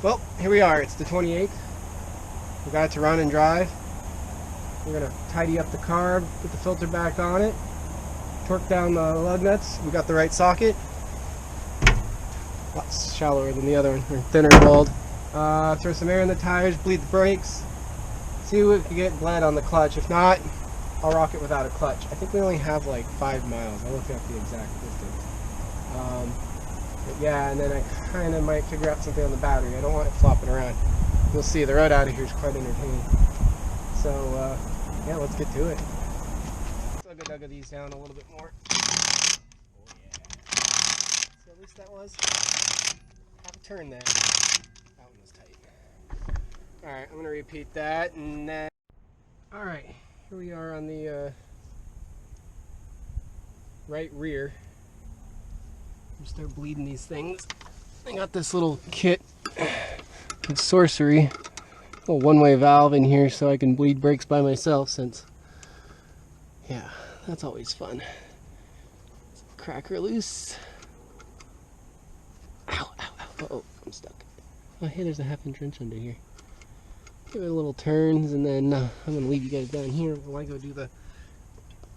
Well, here we are. It's the 28th. We got it to run and drive. We're going to tidy up the carb, put the filter back on it, torque down the lug nuts. We got the right socket. Lots shallower than the other one, or thinner walled. Throw some air in the tires, bleed the brakes. See if we can get bled on the clutch. If not, I'll rock it without a clutch. I think we only have like 5 miles. I'll look up the exact distance. But yeah, and then I kind of might figure out something on the battery. I don't want it flopping around. You'll see the road out of here is quite entertaining. So yeah, let's get to it. Dug these down a little bit more. Oh yeah. So at least that was half a turn there. That one was tight. Alright, I'm going to repeat that and then... Alright, here we are on the right rear. Start bleeding these things. I got this little kit with Sorcery, a little one-way valve in here so I can bleed brakes by myself, since, yeah, that's always fun. Cracker loose. Ow, ow, ow. Uh-oh, I'm stuck. Oh, hey, there's a half-inch wrench under here. Give it a little turns, and then I'm going to leave you guys down here while I go do the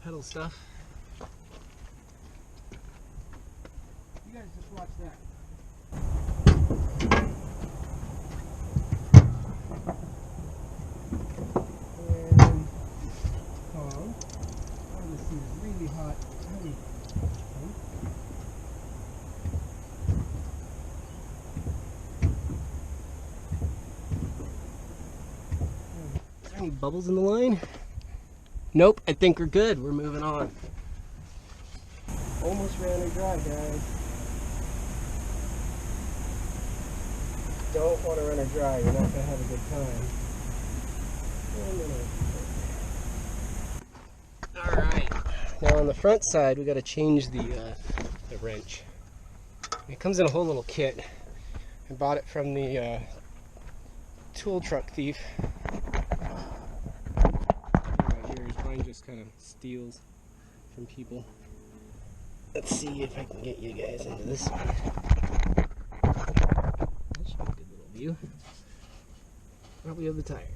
pedal stuff. You guys just watch that. And calm. Oh, this thing is really hot. Is there any bubbles in the line? Nope, I think we're good. We're moving on. Almost ran her dry, guys. Don't want to run her dry. You're not going to have a good time. Alright. Now on the front side, we got to change the wrench. It comes in a whole little kit. I bought it from the tool truck thief. Right here, mine just kind of steals from people. Let's see if I can get you guys into this one. That should be a good little view. Probably of the tire.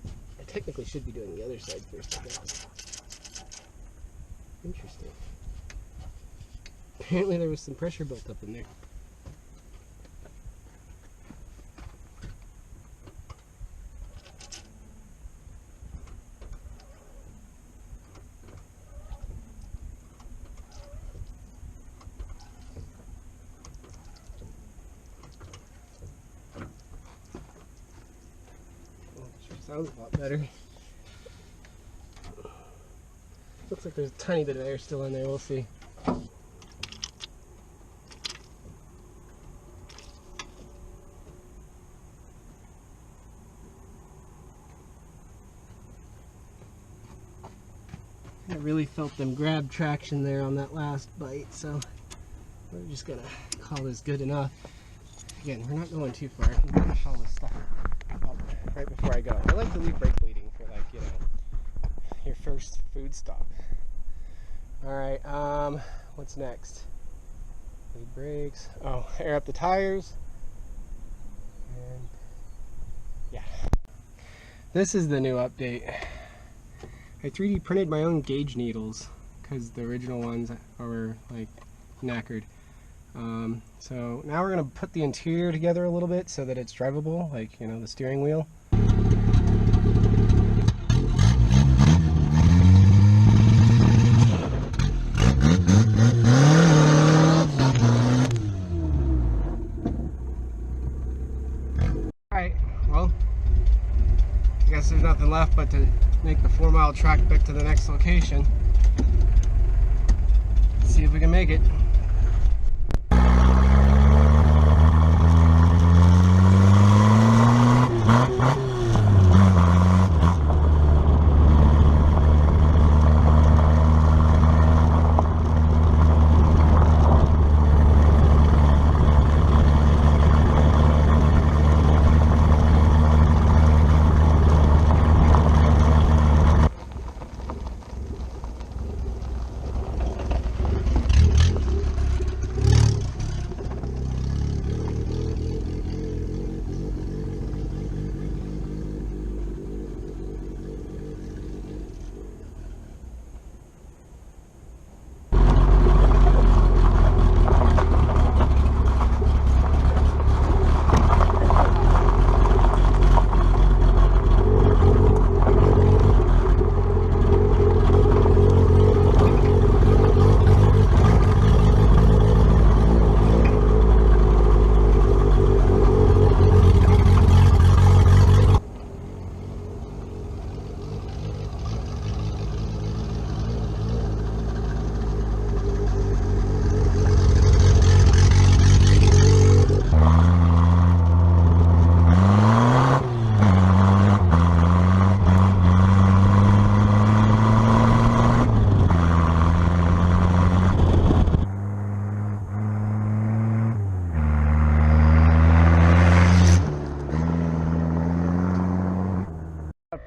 I technically should be doing the other side first, I guess. Interesting. Apparently there was some pressure built up in there. Sounds a lot better. Looks like there's a tiny bit of air still in there. We'll see. I really felt them grab traction there on that last bite, so we're just gonna call this good enough. Again, we're not going too far. I'm gonna haul this stuff up right before I go. I like to leave brake bleeding for, like, you know, your first food stop. Alright, what's next? Bleed brakes. Oh, air up the tires. And yeah. This is the new update. I 3D printed my own gauge needles because the original ones are like knackered. So now we're going to put the interior together a little bit so that it's drivable, like, you know, the steering wheel. Alright, well, I guess there's nothing left but to make the 4-mile trek back to the next location. Let's see if we can make it.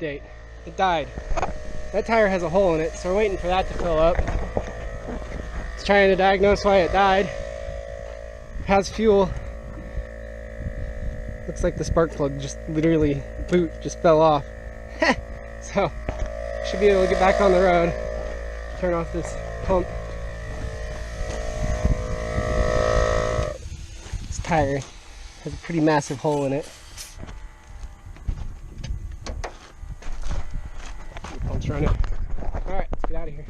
Update. It died. That tire has a hole in it, so we're waiting for that to fill up. It's trying to diagnose why it died. It has fuel. Looks like the spark plug just literally, boot, just fell off. So, should be able to get back on the road. Turn off this pump. This tire has a pretty massive hole in it. The pump's running. Alright, let's get out of here.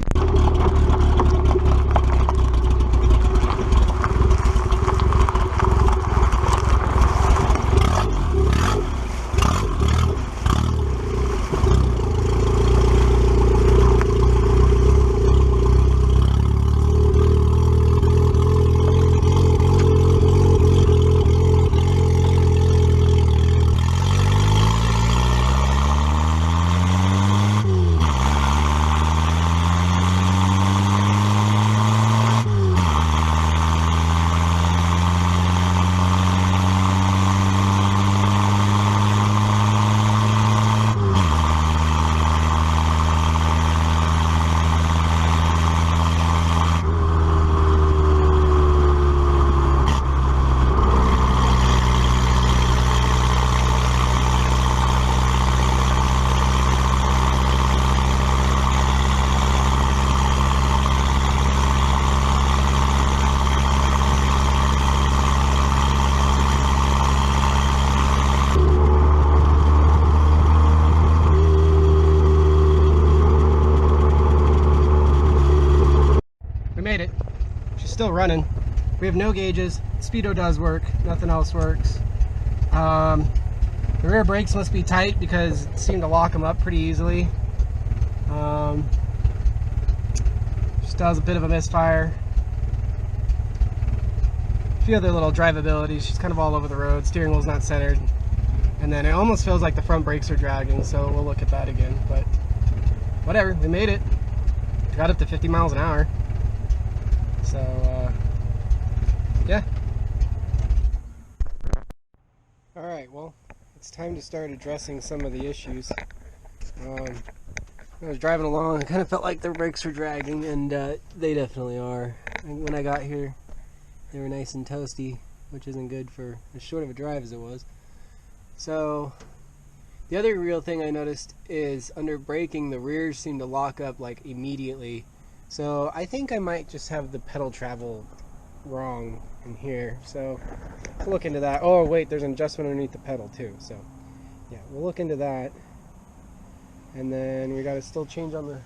Made it. She's still running. We have no gauges. Speedo does work. Nothing else works. The rear brakes must be tight because it seemed to lock them up pretty easily. Still has a bit of a misfire. A few other little drivabilities. She's kind of all over the road. Steering wheel's not centered. And then it almost feels like the front brakes are dragging, so we'll look at that again. But whatever, we made it. Got up to 50 miles an hour. So, yeah. Alright, well, it's time to start addressing some of the issues. I was driving along, I kind of felt like the brakes were dragging, and they definitely are. And when I got here, they were nice and toasty, which isn't good for as short of a drive as it was. So, the other real thing I noticed is under braking, the rears seem to lock up like immediately. So I think I might just have the pedal travel wrong in here. So we'll look into that. Oh wait, there's an adjustment underneath the pedal too. So yeah, we'll look into that. And then we got to still change on the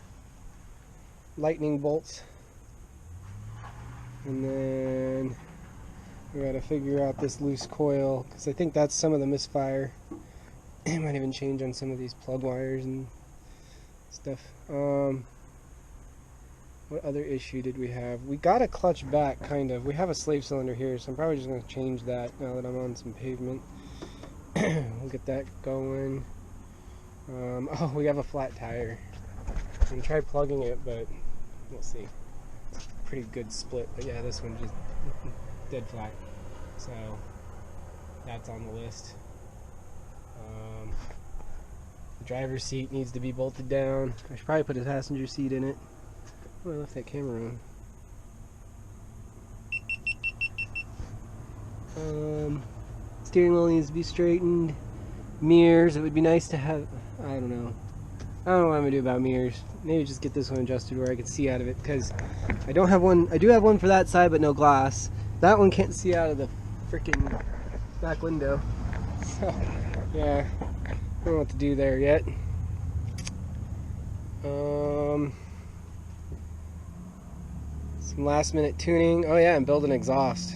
lightning bolts. And then we got to figure out this loose coil, because I think that's some of the misfire. It might even change on some of these plug wires and stuff. What other issue did we have? We got a clutch back, kind of. We have a slave cylinder here, so I'm probably just going to change that now that I'm on some pavement. We'll get that going. Oh, we have a flat tire. I'm going to try plugging it, but we'll see. It's a pretty good split, but yeah, this one just dead flat. So, that's on the list. The driver's seat needs to be bolted down. I should probably put a passenger seat in it. Oh, I left that camera on. Steering wheel needs to be straightened. Mirrors, it would be nice to have, I don't know what I'm going to do about mirrors. Maybe just get this one adjusted where I can see out of it, because I don't have one. I do have one for that side, but no glass. That one can't see out of the freaking back window. So, yeah, I don't know what to do there yet. Some last minute tuning. Oh yeah, and build an exhaust.